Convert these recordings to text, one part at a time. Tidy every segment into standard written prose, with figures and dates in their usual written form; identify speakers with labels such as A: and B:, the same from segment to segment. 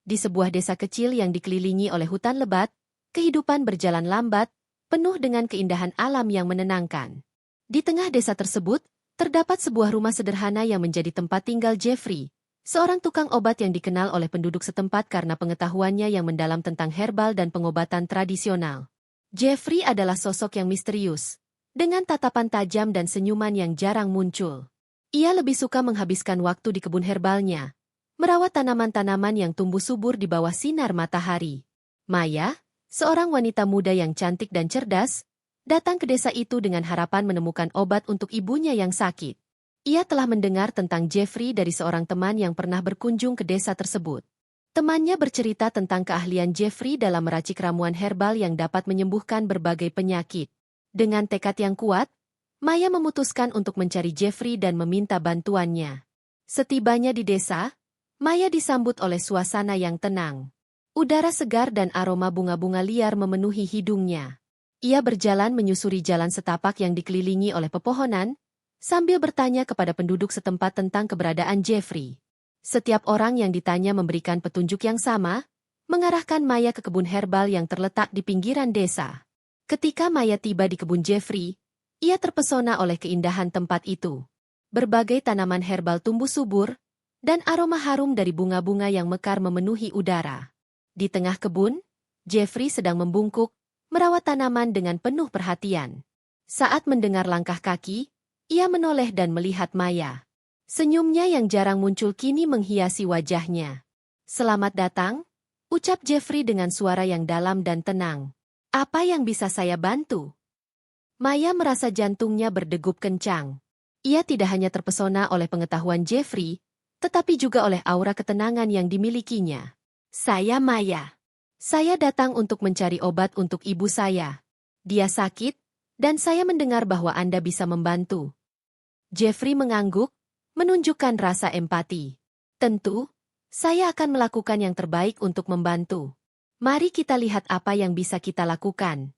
A: Di sebuah desa kecil yang dikelilingi oleh hutan lebat, kehidupan berjalan lambat, penuh dengan keindahan alam yang menenangkan. Di tengah desa tersebut, terdapat sebuah rumah sederhana yang menjadi tempat tinggal Jeffrey, seorang tukang obat yang dikenal oleh penduduk setempat karena pengetahuannya yang mendalam tentang herbal dan pengobatan tradisional. Jeffrey adalah sosok yang misterius, dengan tatapan tajam dan senyuman yang jarang muncul. Ia lebih suka menghabiskan waktu di kebun herbalnya, merawat tanaman-tanaman yang tumbuh subur di bawah sinar matahari. Maya, seorang wanita muda yang cantik dan cerdas, datang ke desa itu dengan harapan menemukan obat untuk ibunya yang sakit. Ia telah mendengar tentang Jeffrey dari seorang teman yang pernah berkunjung ke desa tersebut. Temannya bercerita tentang keahlian Jeffrey dalam meracik ramuan herbal yang dapat menyembuhkan berbagai penyakit. Dengan tekad yang kuat, Maya memutuskan untuk mencari Jeffrey dan meminta bantuannya. Setibanya di desa, Maya disambut oleh suasana yang tenang. Udara segar dan aroma bunga-bunga liar memenuhi hidungnya. Ia berjalan menyusuri jalan setapak yang dikelilingi oleh pepohonan, sambil bertanya kepada penduduk setempat tentang keberadaan Jeffrey. Setiap orang yang ditanya memberikan petunjuk yang sama, mengarahkan Maya ke kebun herbal yang terletak di pinggiran desa. Ketika Maya tiba di kebun Jeffrey, ia terpesona oleh keindahan tempat itu. Berbagai tanaman herbal tumbuh subur, dan aroma harum dari bunga-bunga yang mekar memenuhi udara. Di tengah kebun, Jeffrey sedang membungkuk, merawat tanaman dengan penuh perhatian. Saat mendengar langkah kaki, ia menoleh dan melihat Maya. Senyumnya yang jarang muncul kini menghiasi wajahnya. "Selamat datang," ucap Jeffrey dengan suara yang dalam dan tenang. "Apa yang bisa saya bantu?" Maya merasa jantungnya berdegup kencang. Ia tidak hanya terpesona oleh pengetahuan Jeffrey, tetapi juga oleh aura ketenangan yang dimilikinya. "Saya Maya. Saya datang untuk mencari obat untuk ibu saya. Dia sakit, dan saya mendengar bahwa Anda bisa membantu." Jeffrey mengangguk, menunjukkan rasa empati. "Tentu, saya akan melakukan yang terbaik untuk membantu. Mari kita lihat apa yang bisa kita lakukan."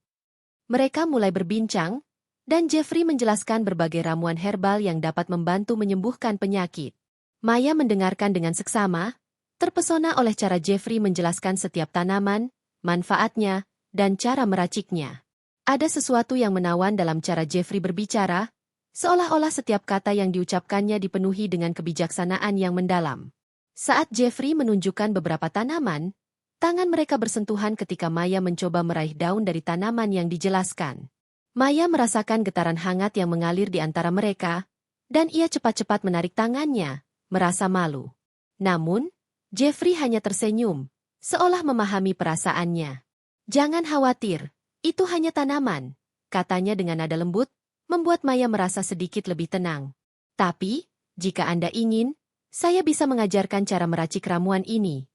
A: Mereka mulai berbincang, dan Jeffrey menjelaskan berbagai ramuan herbal yang dapat membantu menyembuhkan penyakit. Maya mendengarkan dengan seksama, terpesona oleh cara Jeffrey menjelaskan setiap tanaman, manfaatnya, dan cara meraciknya. Ada sesuatu yang menawan dalam cara Jeffrey berbicara, seolah-olah setiap kata yang diucapkannya dipenuhi dengan kebijaksanaan yang mendalam. Saat Jeffrey menunjukkan beberapa tanaman, tangan mereka bersentuhan ketika Maya mencoba meraih daun dari tanaman yang dijelaskan. Maya merasakan getaran hangat yang mengalir di antara mereka, dan ia cepat-cepat menarik tangannya, merasa malu. Namun, Jeffrey hanya tersenyum, seolah memahami perasaannya. "Jangan khawatir, itu hanya tanaman," katanya dengan nada lembut, membuat Maya merasa sedikit lebih tenang. "Tapi, jika Anda ingin, saya bisa mengajarkan cara meracik ramuan ini."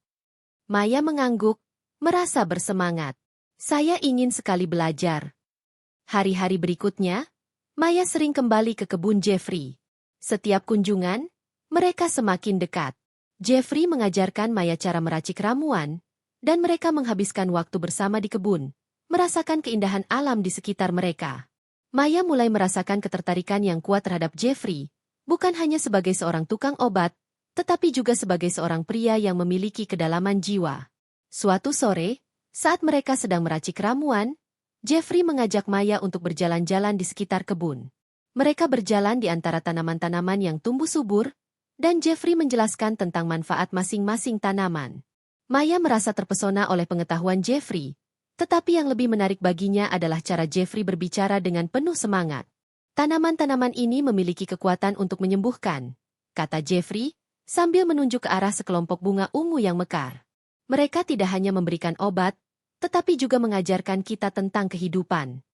A: Maya mengangguk, merasa bersemangat. "Saya ingin sekali belajar." Hari-hari berikutnya, Maya sering kembali ke kebun Jeffrey. Setiap kunjungan, mereka semakin dekat. Jeffrey mengajarkan Maya cara meracik ramuan, dan mereka menghabiskan waktu bersama di kebun, merasakan keindahan alam di sekitar mereka. Maya mulai merasakan ketertarikan yang kuat terhadap Jeffrey, bukan hanya sebagai seorang tukang obat, tetapi juga sebagai seorang pria yang memiliki kedalaman jiwa. Suatu sore, saat mereka sedang meracik ramuan, Jeffrey mengajak Maya untuk berjalan-jalan di sekitar kebun. Mereka berjalan di antara tanaman-tanaman yang tumbuh subur, dan Jeffrey menjelaskan tentang manfaat masing-masing tanaman. Maya merasa terpesona oleh pengetahuan Jeffrey, tetapi yang lebih menarik baginya adalah cara Jeffrey berbicara dengan penuh semangat. "Tanaman-tanaman ini memiliki kekuatan untuk menyembuhkan," kata Jeffrey, sambil menunjuk ke arah sekelompok bunga ungu yang mekar. "Mereka tidak hanya memberikan obat, tetapi juga mengajarkan kita tentang kehidupan."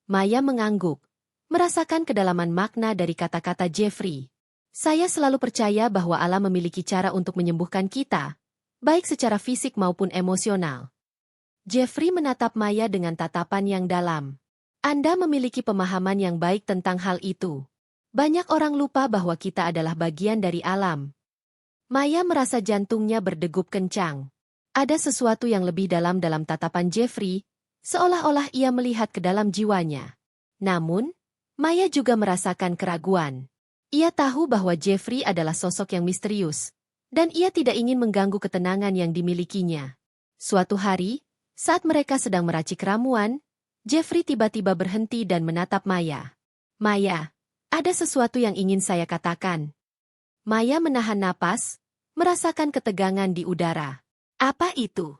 A: Maya mengangguk, merasakan kedalaman makna dari kata-kata Jeffrey. "Saya selalu percaya bahwa alam memiliki cara untuk menyembuhkan kita, baik secara fisik maupun emosional." Jeffrey menatap Maya dengan tatapan yang dalam. "Anda memiliki pemahaman yang baik tentang hal itu. Banyak orang lupa bahwa kita adalah bagian dari alam." Maya merasa jantungnya berdegup kencang. Ada sesuatu yang lebih dalam tatapan Jeffrey, seolah-olah ia melihat ke dalam jiwanya. Namun, Maya juga merasakan keraguan. Ia tahu bahwa Jeffrey adalah sosok yang misterius, dan ia tidak ingin mengganggu ketenangan yang dimilikinya. Suatu hari, saat mereka sedang meracik ramuan, Jeffrey tiba-tiba berhenti dan menatap Maya. "Maya, ada sesuatu yang ingin saya katakan." Maya menahan napas, merasakan ketegangan di udara. "Apa itu?"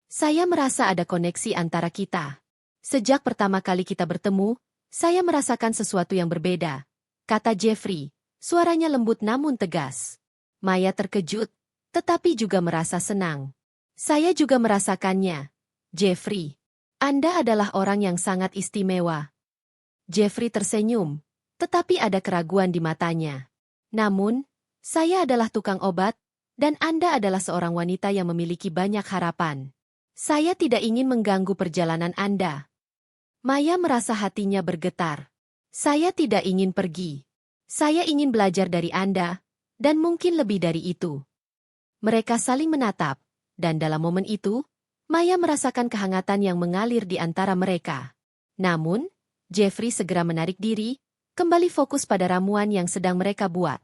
A: "Saya merasa ada koneksi antara kita. Sejak pertama kali kita bertemu, saya merasakan sesuatu yang berbeda," kata Jeffrey, suaranya lembut namun tegas. Maya terkejut, tetapi juga merasa senang. "Saya juga merasakannya, Jeffrey. Anda adalah orang yang sangat istimewa." Jeffrey tersenyum, tetapi ada keraguan di matanya. "Namun, saya adalah tukang obat, dan Anda adalah seorang wanita yang memiliki banyak harapan. Saya tidak ingin mengganggu perjalanan Anda." Maya merasa hatinya bergetar. "Saya tidak ingin pergi. Saya ingin belajar dari Anda, dan mungkin lebih dari itu." Mereka saling menatap, dan dalam momen itu, Maya merasakan kehangatan yang mengalir di antara mereka. Namun, Jeffrey segera menarik diri, kembali fokus pada ramuan yang sedang mereka buat.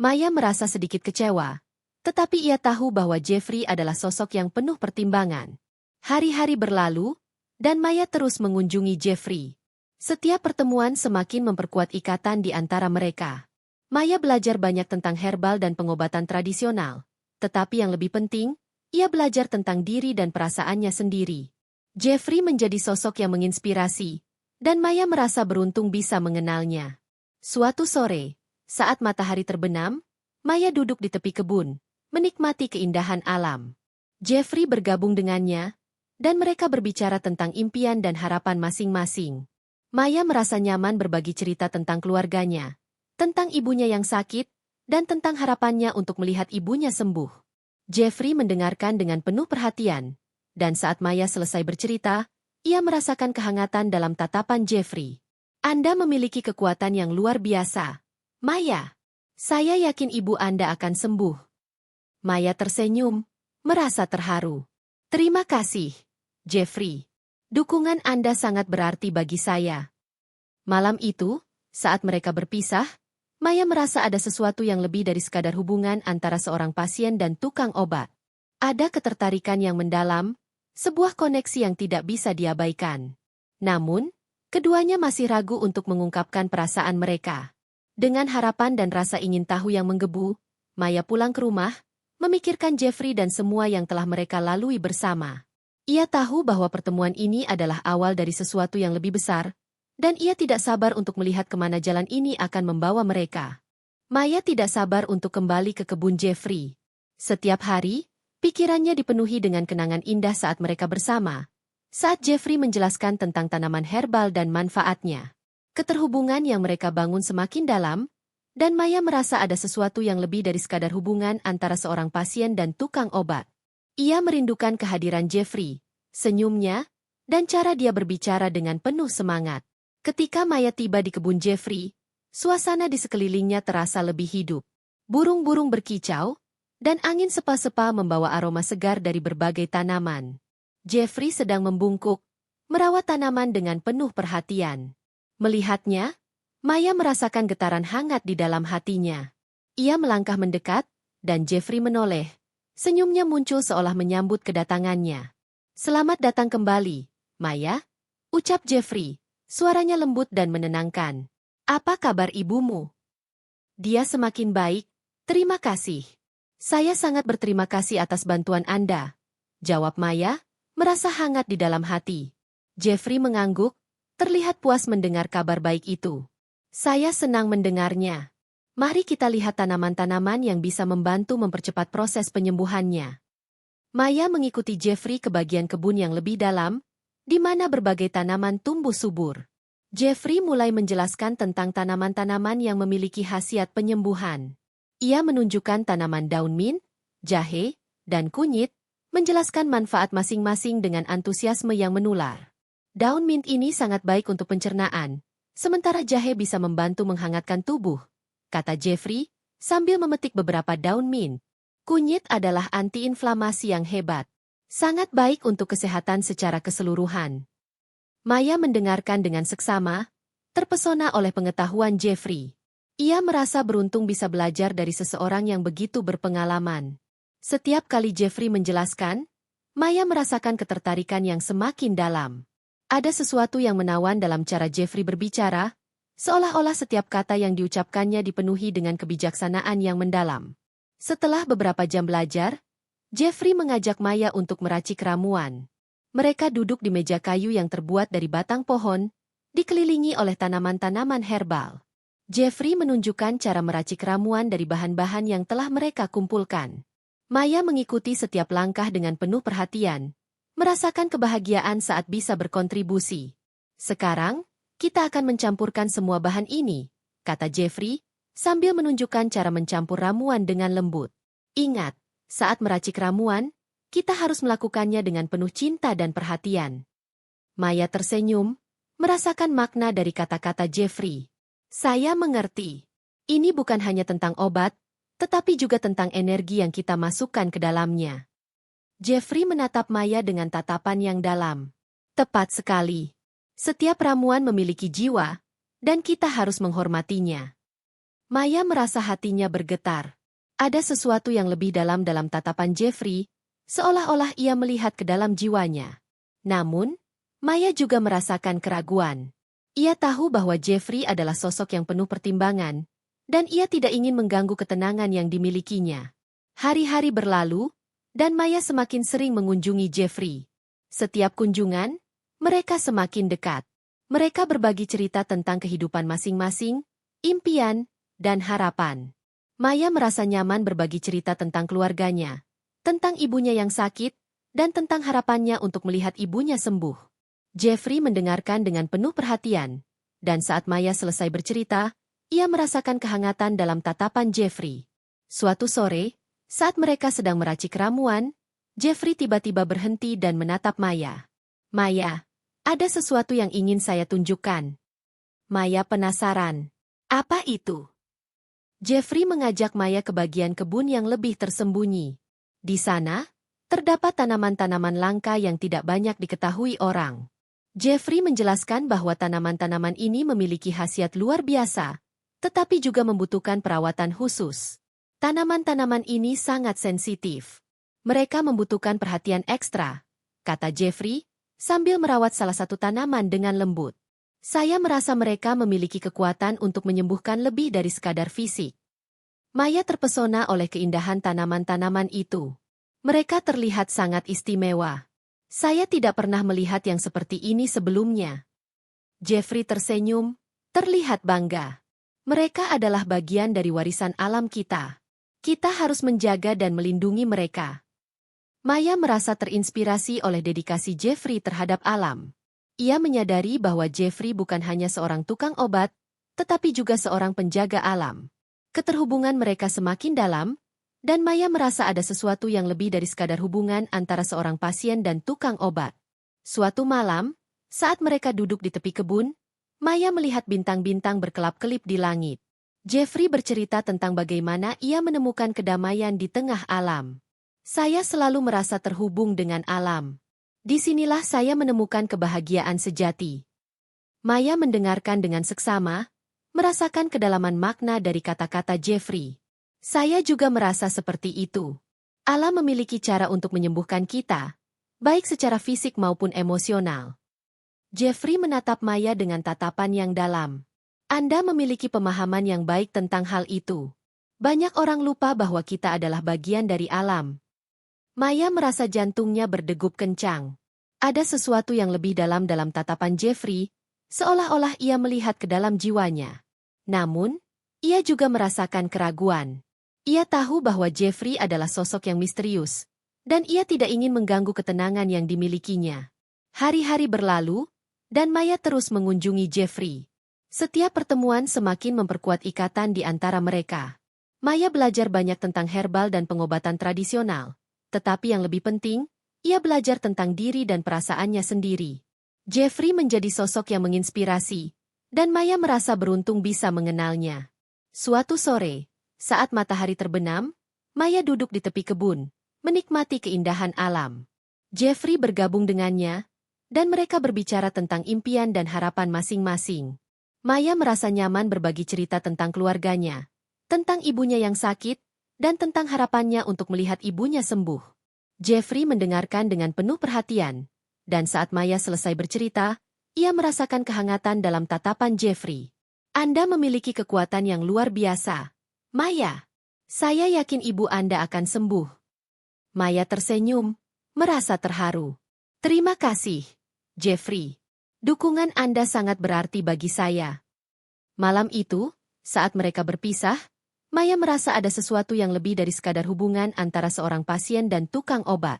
A: Maya merasa sedikit kecewa, tetapi ia tahu bahwa Jeffrey adalah sosok yang penuh pertimbangan. Hari-hari berlalu, dan Maya terus mengunjungi Jeffrey. Setiap pertemuan semakin memperkuat ikatan di antara mereka. Maya belajar banyak tentang herbal dan pengobatan tradisional, tetapi yang lebih penting, ia belajar tentang diri dan perasaannya sendiri. Jeffrey menjadi sosok yang menginspirasi, dan Maya merasa beruntung bisa mengenalnya. Suatu sore, saat matahari terbenam, Maya duduk di tepi kebun, menikmati keindahan alam. Jeffrey bergabung dengannya, dan mereka berbicara tentang impian dan harapan masing-masing. Maya merasa nyaman berbagi cerita tentang keluarganya, tentang ibunya yang sakit, dan tentang harapannya untuk melihat ibunya sembuh. Jeffrey mendengarkan dengan penuh perhatian, dan saat Maya selesai bercerita, ia merasakan kehangatan dalam tatapan Jeffrey. "Anda memiliki kekuatan yang luar biasa, Maya. Saya yakin ibu Anda akan sembuh." Maya tersenyum, merasa terharu. "Terima kasih, Jeffrey. Dukungan Anda sangat berarti bagi saya." Malam itu, saat mereka berpisah, Maya merasa ada sesuatu yang lebih dari sekadar hubungan antara seorang pasien dan tukang obat. Ada ketertarikan yang mendalam, sebuah koneksi yang tidak bisa diabaikan. Namun, keduanya masih ragu untuk mengungkapkan perasaan mereka. Dengan harapan dan rasa ingin tahu yang menggebu, Maya pulang ke rumah, memikirkan Jeffrey dan semua yang telah mereka lalui bersama. Ia tahu bahwa pertemuan ini adalah awal dari sesuatu yang lebih besar, dan ia tidak sabar untuk melihat kemana jalan ini akan membawa mereka. Maya tidak sabar untuk kembali ke kebun Jeffrey. Setiap hari, pikirannya dipenuhi dengan kenangan indah saat mereka bersama. Saat Jeffrey menjelaskan tentang tanaman herbal dan manfaatnya. Keterhubungan yang mereka bangun semakin dalam, dan Maya merasa ada sesuatu yang lebih dari sekadar hubungan antara seorang pasien dan tukang obat. Ia merindukan kehadiran Jeffrey, senyumnya, dan cara dia berbicara dengan penuh semangat. Ketika Maya tiba di kebun Jeffrey, suasana di sekelilingnya terasa lebih hidup. Burung-burung berkicau, dan angin sepa-sepa membawa aroma segar dari berbagai tanaman. Jeffrey sedang membungkuk, merawat tanaman dengan penuh perhatian. Melihatnya, Maya merasakan getaran hangat di dalam hatinya. Ia melangkah mendekat, dan Jeffrey menoleh. Senyumnya muncul seolah menyambut kedatangannya. "Selamat datang kembali, Maya," ucap Jeffrey. Suaranya lembut dan menenangkan. "Apa kabar ibumu?" "Dia semakin baik, terima kasih." "Saya sangat berterima kasih atas bantuan Anda," jawab Maya, merasa hangat di dalam hati. Jeffrey mengangguk, terlihat puas mendengar kabar baik itu. "Saya senang mendengarnya. Mari kita lihat tanaman-tanaman yang bisa membantu mempercepat proses penyembuhannya." Maya mengikuti Jeffrey ke bagian kebun yang lebih dalam, di mana berbagai tanaman tumbuh subur. Jeffrey mulai menjelaskan tentang tanaman-tanaman yang memiliki khasiat penyembuhan. Ia menunjukkan tanaman daun mint, jahe, dan kunyit, menjelaskan manfaat masing-masing dengan antusiasme yang menular. Daun mint ini sangat baik untuk pencernaan, sementara jahe bisa membantu menghangatkan tubuh, kata Jeffrey, sambil memetik beberapa daun mint. Kunyit adalah antiinflamasi yang hebat. Sangat baik untuk kesehatan secara keseluruhan. Maya mendengarkan dengan seksama, terpesona oleh pengetahuan Jeffrey. Ia merasa beruntung bisa belajar dari seseorang yang begitu berpengalaman. Setiap kali Jeffrey menjelaskan, Maya merasakan ketertarikan yang semakin dalam. Ada sesuatu yang menawan dalam cara Jeffrey berbicara, seolah-olah setiap kata yang diucapkannya dipenuhi dengan kebijaksanaan yang mendalam. Setelah beberapa jam belajar, Jeffrey mengajak Maya untuk meracik ramuan. Mereka duduk di meja kayu yang terbuat dari batang pohon, dikelilingi oleh tanaman-tanaman herbal. Jeffrey menunjukkan cara meracik ramuan dari bahan-bahan yang telah mereka kumpulkan. Maya mengikuti setiap langkah dengan penuh perhatian, merasakan kebahagiaan saat bisa berkontribusi. Sekarang, kita akan mencampurkan semua bahan ini, kata Jeffrey, sambil menunjukkan cara mencampur ramuan dengan lembut. Ingat, saat meracik ramuan, kita harus melakukannya dengan penuh cinta dan perhatian. Maya tersenyum, merasakan makna dari kata-kata Jeffrey. Saya mengerti. Ini bukan hanya tentang obat, tetapi juga tentang energi yang kita masukkan ke dalamnya. Jeffrey menatap Maya dengan tatapan yang dalam. Tepat sekali. Setiap ramuan memiliki jiwa, dan kita harus menghormatinya. Maya merasa hatinya bergetar. Ada sesuatu yang lebih dalam tatapan Jeffrey, seolah-olah ia melihat ke dalam jiwanya. Namun, Maya juga merasakan keraguan. Ia tahu bahwa Jeffrey adalah sosok yang penuh pertimbangan, dan ia tidak ingin mengganggu ketenangan yang dimilikinya. Hari-hari berlalu, dan Maya semakin sering mengunjungi Jeffrey. Setiap kunjungan, mereka semakin dekat. Mereka berbagi cerita tentang kehidupan masing-masing, impian, dan harapan. Maya merasa nyaman berbagi cerita tentang keluarganya, tentang ibunya yang sakit, dan tentang harapannya untuk melihat ibunya sembuh. Jeffrey mendengarkan dengan penuh perhatian, dan saat Maya selesai bercerita, ia merasakan kehangatan dalam tatapan Jeffrey. Suatu sore, saat mereka sedang meracik ramuan, Jeffrey tiba-tiba berhenti dan menatap Maya. Maya, ada sesuatu yang ingin saya tunjukkan. Maya penasaran. Apa itu? Jeffrey mengajak Maya ke bagian kebun yang lebih tersembunyi. Di sana, terdapat tanaman-tanaman langka yang tidak banyak diketahui orang. Jeffrey menjelaskan bahwa tanaman-tanaman ini memiliki khasiat luar biasa, tetapi juga membutuhkan perawatan khusus. Tanaman-tanaman ini sangat sensitif. Mereka membutuhkan perhatian ekstra, kata Jeffrey, sambil merawat salah satu tanaman dengan lembut. Saya merasa mereka memiliki kekuatan untuk menyembuhkan lebih dari sekadar fisik. Maya terpesona oleh keindahan tanaman-tanaman itu. Mereka terlihat sangat istimewa. Saya tidak pernah melihat yang seperti ini sebelumnya. Jeffrey tersenyum, terlihat bangga. Mereka adalah bagian dari warisan alam kita. Kita harus menjaga dan melindungi mereka. Maya merasa terinspirasi oleh dedikasi Jeffrey terhadap alam. Ia menyadari bahwa Jeffrey bukan hanya seorang tukang obat, tetapi juga seorang penjaga alam. Keterhubungan mereka semakin dalam, dan Maya merasa ada sesuatu yang lebih dari sekadar hubungan antara seorang pasien dan tukang obat. Suatu malam, saat mereka duduk di tepi kebun, Maya melihat bintang-bintang berkelap-kelip di langit. Jeffrey bercerita tentang bagaimana ia menemukan kedamaian di tengah alam. Saya selalu merasa terhubung dengan alam. Disinilah saya menemukan kebahagiaan sejati. Maya mendengarkan dengan seksama, merasakan kedalaman makna dari kata-kata Jeffrey. Saya juga merasa seperti itu. Alam memiliki cara untuk menyembuhkan kita, baik secara fisik maupun emosional. Jeffrey menatap Maya dengan tatapan yang dalam. Anda memiliki pemahaman yang baik tentang hal itu. Banyak orang lupa bahwa kita adalah bagian dari alam. Maya merasa jantungnya berdegup kencang. Ada sesuatu yang lebih dalam tatapan Jeffrey, seolah-olah ia melihat ke dalam jiwanya. Namun, ia juga merasakan keraguan. Ia tahu bahwa Jeffrey adalah sosok yang misterius, dan ia tidak ingin mengganggu ketenangan yang dimilikinya. Hari-hari berlalu, dan Maya terus mengunjungi Jeffrey. Setiap pertemuan semakin memperkuat ikatan di antara mereka. Maya belajar banyak tentang herbal dan pengobatan tradisional, tetapi yang lebih penting, ia belajar tentang diri dan perasaannya sendiri. Jeffrey menjadi sosok yang menginspirasi, dan Maya merasa beruntung bisa mengenalnya. Suatu sore, saat matahari terbenam, Maya duduk di tepi kebun, menikmati keindahan alam. Jeffrey bergabung dengannya, dan mereka berbicara tentang impian dan harapan masing-masing. Maya merasa nyaman berbagi cerita tentang keluarganya, tentang ibunya yang sakit, dan tentang harapannya untuk melihat ibunya sembuh. Jeffrey mendengarkan dengan penuh perhatian, dan saat Maya selesai bercerita, ia merasakan kehangatan dalam tatapan Jeffrey. Anda memiliki kekuatan yang luar biasa. Maya, saya yakin ibu Anda akan sembuh. Maya tersenyum, merasa terharu. Terima kasih, Jeffrey. Dukungan Anda sangat berarti bagi saya. Malam itu, saat mereka berpisah, Maya merasa ada sesuatu yang lebih dari sekadar hubungan antara seorang pasien dan tukang obat.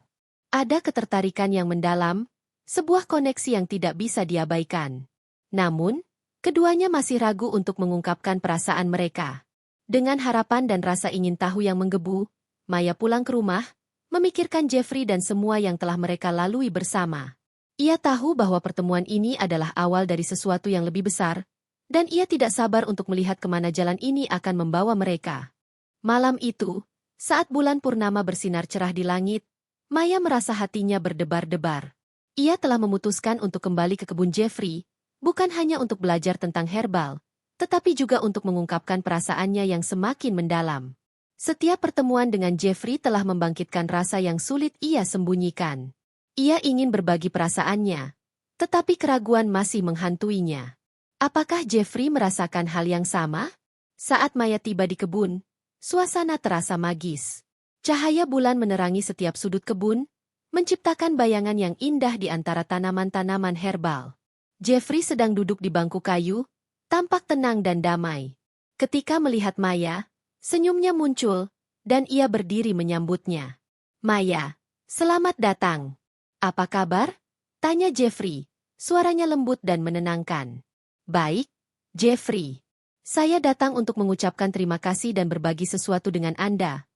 A: Ada ketertarikan yang mendalam, sebuah koneksi yang tidak bisa diabaikan. Namun, keduanya masih ragu untuk mengungkapkan perasaan mereka. Dengan harapan dan rasa ingin tahu yang menggebu, Maya pulang ke rumah, memikirkan Jeffrey dan semua yang telah mereka lalui bersama. Ia tahu bahwa pertemuan ini adalah awal dari sesuatu yang lebih besar, dan ia tidak sabar untuk melihat kemana jalan ini akan membawa mereka. Malam itu, saat bulan purnama bersinar cerah di langit, Maya merasa hatinya berdebar-debar. Ia telah memutuskan untuk kembali ke kebun Jeffrey, bukan hanya untuk belajar tentang herbal, tetapi juga untuk mengungkapkan perasaannya yang semakin mendalam. Setiap pertemuan dengan Jeffrey telah membangkitkan rasa yang sulit ia sembunyikan. Ia ingin berbagi perasaannya, tetapi keraguan masih menghantuinya. Apakah Jeffrey merasakan hal yang sama? Saat Maya tiba di kebun, suasana terasa magis. Cahaya bulan menerangi setiap sudut kebun, menciptakan bayangan yang indah di antara tanaman-tanaman herbal. Jeffrey sedang duduk di bangku kayu, tampak tenang dan damai. Ketika melihat Maya, senyumnya muncul, dan ia berdiri menyambutnya. Maya, selamat datang. Apa kabar? Tanya Jeffrey, suaranya lembut dan menenangkan. Baik, Jeffrey. Saya datang untuk mengucapkan terima kasih dan berbagi sesuatu dengan Anda.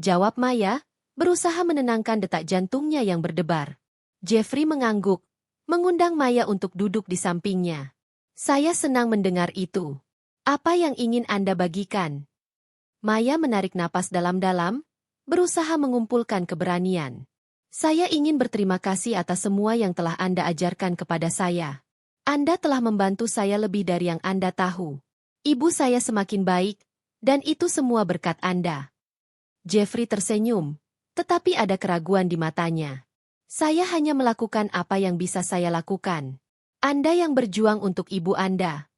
A: Jawab Maya, berusaha menenangkan detak jantungnya yang berdebar. Jeffrey mengangguk, mengundang Maya untuk duduk di sampingnya. Saya senang mendengar itu. Apa yang ingin Anda bagikan? Maya menarik napas dalam-dalam, berusaha mengumpulkan keberanian. Saya ingin berterima kasih atas semua yang telah Anda ajarkan kepada saya. Anda telah membantu saya lebih dari yang Anda tahu. Ibu saya semakin baik, dan itu semua berkat Anda. Jeffrey tersenyum, tetapi ada keraguan di matanya. Saya hanya melakukan apa yang bisa saya lakukan. Anda yang berjuang untuk ibu Anda.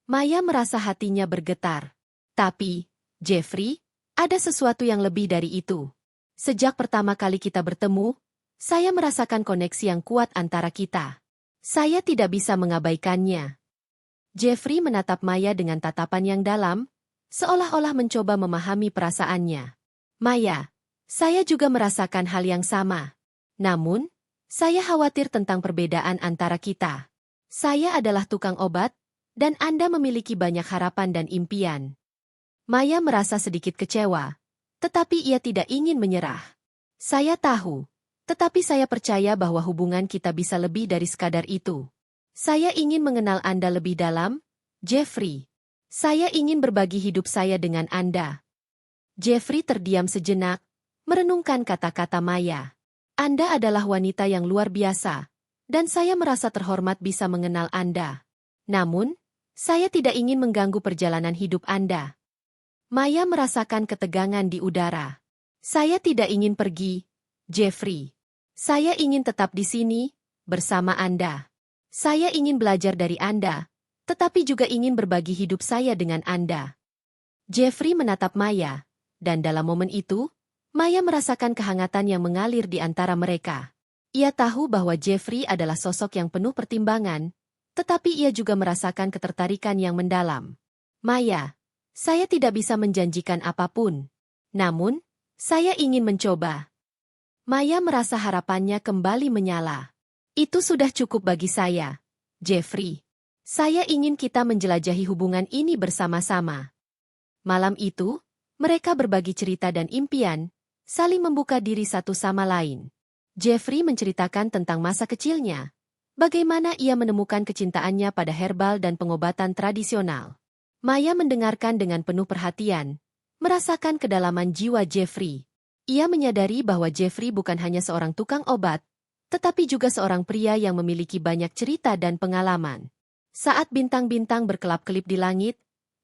A: Maya merasa hatinya bergetar. Tapi, Jeffrey, ada sesuatu yang lebih dari itu. Sejak pertama kali kita bertemu, saya merasakan koneksi yang kuat antara kita. Saya tidak bisa mengabaikannya. Jeffrey menatap Maya dengan tatapan yang dalam, seolah-olah mencoba memahami perasaannya. Maya, saya juga merasakan hal yang sama. Namun, saya khawatir tentang perbedaan antara kita. Saya adalah tukang obat, dan Anda memiliki banyak harapan dan impian. Maya merasa sedikit kecewa, tetapi ia tidak ingin menyerah. Saya tahu, tetapi saya percaya bahwa hubungan kita bisa lebih dari sekadar itu. Saya ingin mengenal Anda lebih dalam, Jeffrey. Saya ingin berbagi hidup saya dengan Anda. Jeffrey terdiam sejenak, merenungkan kata-kata Maya. Anda adalah wanita yang luar biasa, dan saya merasa terhormat bisa mengenal Anda. Namun, saya tidak ingin mengganggu perjalanan hidup Anda. Maya merasakan ketegangan di udara. Saya tidak ingin pergi, Jeffrey. Saya ingin tetap di sini, bersama Anda. Saya ingin belajar dari Anda, tetapi juga ingin berbagi hidup saya dengan Anda. Jeffrey menatap Maya, dan dalam momen itu, Maya merasakan kehangatan yang mengalir di antara mereka. Ia tahu bahwa Jeffrey adalah sosok yang penuh pertimbangan, tetapi ia juga merasakan ketertarikan yang mendalam. Maya, saya tidak bisa menjanjikan apapun. Namun, saya ingin mencoba. Maya merasa harapannya kembali menyala. Itu sudah cukup bagi saya, Jeffrey. Saya ingin kita menjelajahi hubungan ini bersama-sama. Malam itu, mereka berbagi cerita dan impian, saling membuka diri satu sama lain. Jeffrey menceritakan tentang masa kecilnya, bagaimana ia menemukan kecintaannya pada herbal dan pengobatan tradisional. Maya mendengarkan dengan penuh perhatian, merasakan kedalaman jiwa Jeffrey. Ia menyadari bahwa Jeffrey bukan hanya seorang tukang obat, tetapi juga seorang pria yang memiliki banyak cerita dan pengalaman. Saat bintang-bintang berkelap-kelip di langit,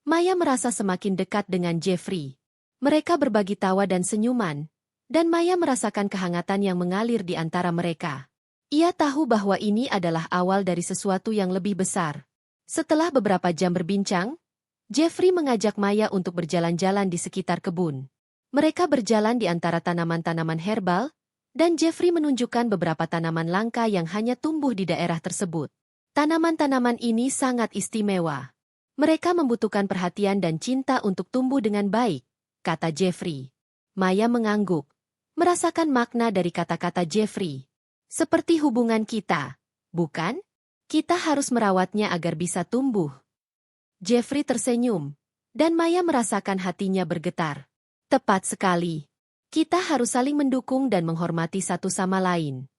A: Maya merasa semakin dekat dengan Jeffrey. Mereka berbagi tawa dan senyuman, dan Maya merasakan kehangatan yang mengalir di antara mereka. Ia tahu bahwa ini adalah awal dari sesuatu yang lebih besar. Setelah beberapa jam berbincang, Jeffrey mengajak Maya untuk berjalan-jalan di sekitar kebun. Mereka berjalan di antara tanaman-tanaman herbal, dan Jeffrey menunjukkan beberapa tanaman langka yang hanya tumbuh di daerah tersebut. Tanaman-tanaman ini sangat istimewa. Mereka membutuhkan perhatian dan cinta untuk tumbuh dengan baik, kata Jeffrey. Maya mengangguk, merasakan makna dari kata-kata Jeffrey. Seperti hubungan kita, bukan? Kita harus merawatnya agar bisa tumbuh. Jeffrey tersenyum, dan Maya merasakan hatinya bergetar. Tepat sekali. Kita harus saling mendukung dan menghormati satu sama lain.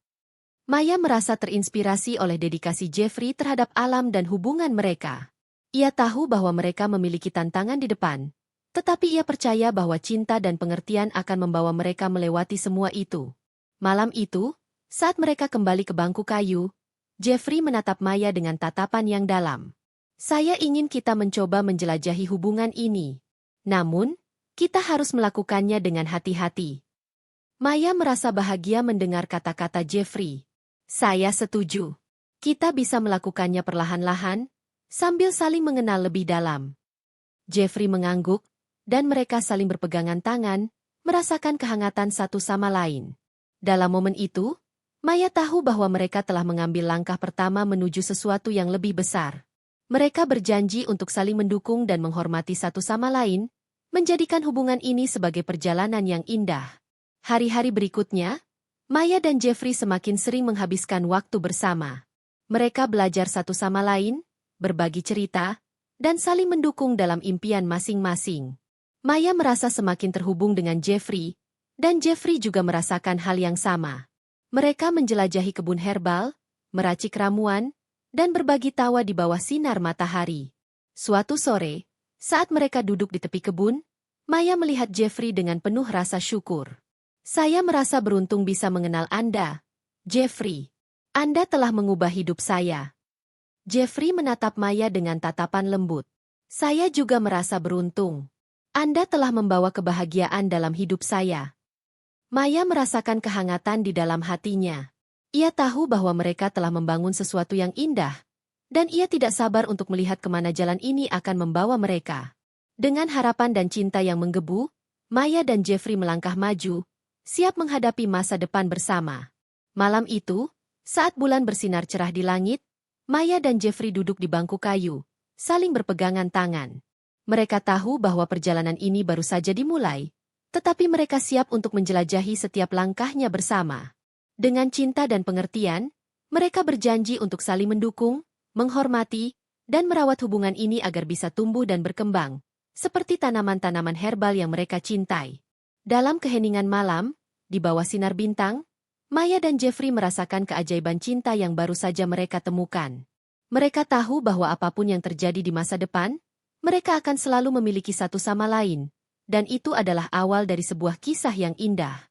A: Maya merasa terinspirasi oleh dedikasi Jeffrey terhadap alam dan hubungan mereka. Ia tahu bahwa mereka memiliki tantangan di depan, tetapi ia percaya bahwa cinta dan pengertian akan membawa mereka melewati semua itu. Malam itu, saat mereka kembali ke bangku kayu, Jeffrey menatap Maya dengan tatapan yang dalam. Saya ingin kita mencoba menjelajahi hubungan ini. Namun, kita harus melakukannya dengan hati-hati. Maya merasa bahagia mendengar kata-kata Jeffrey. Saya setuju. Kita bisa melakukannya perlahan-lahan, sambil saling mengenal lebih dalam. Jeffrey mengangguk, dan mereka saling berpegangan tangan, merasakan kehangatan satu sama lain. Dalam momen itu, Maya tahu bahwa mereka telah mengambil langkah pertama menuju sesuatu yang lebih besar. Mereka berjanji untuk saling mendukung dan menghormati satu sama lain, menjadikan hubungan ini sebagai perjalanan yang indah. Hari-hari berikutnya, Maya dan Jeffrey semakin sering menghabiskan waktu bersama. Mereka belajar satu sama lain, berbagi cerita, dan saling mendukung dalam impian masing-masing. Maya merasa semakin terhubung dengan Jeffrey, dan Jeffrey juga merasakan hal yang sama. Mereka menjelajahi kebun herbal, meracik ramuan, dan berbagi tawa di bawah sinar matahari. Suatu sore, saat mereka duduk di tepi kebun, Maya melihat Jeffrey dengan penuh rasa syukur. Saya merasa beruntung bisa mengenal Anda, Jeffrey. Anda telah mengubah hidup saya. Jeffrey menatap Maya dengan tatapan lembut. Saya juga merasa beruntung. Anda telah membawa kebahagiaan dalam hidup saya. Maya merasakan kehangatan di dalam hatinya. Ia tahu bahwa mereka telah membangun sesuatu yang indah, dan ia tidak sabar untuk melihat kemana jalan ini akan membawa mereka. Dengan harapan dan cinta yang menggebu, Maya dan Jeffrey melangkah maju, siap menghadapi masa depan bersama. Malam itu, saat bulan bersinar cerah di langit, Maya dan Jeffrey duduk di bangku kayu, saling berpegangan tangan. Mereka tahu bahwa perjalanan ini baru saja dimulai, tetapi mereka siap untuk menjelajahi setiap langkahnya bersama. Dengan cinta dan pengertian, mereka berjanji untuk saling mendukung, menghormati, dan merawat hubungan ini agar bisa tumbuh dan berkembang, seperti tanaman-tanaman herbal yang mereka cintai. Dalam keheningan malam, di bawah sinar bintang, Maya dan Jeffrey merasakan keajaiban cinta yang baru saja mereka temukan. Mereka tahu bahwa apapun yang terjadi di masa depan, mereka akan selalu memiliki satu sama lain, dan itu adalah awal dari sebuah kisah yang indah.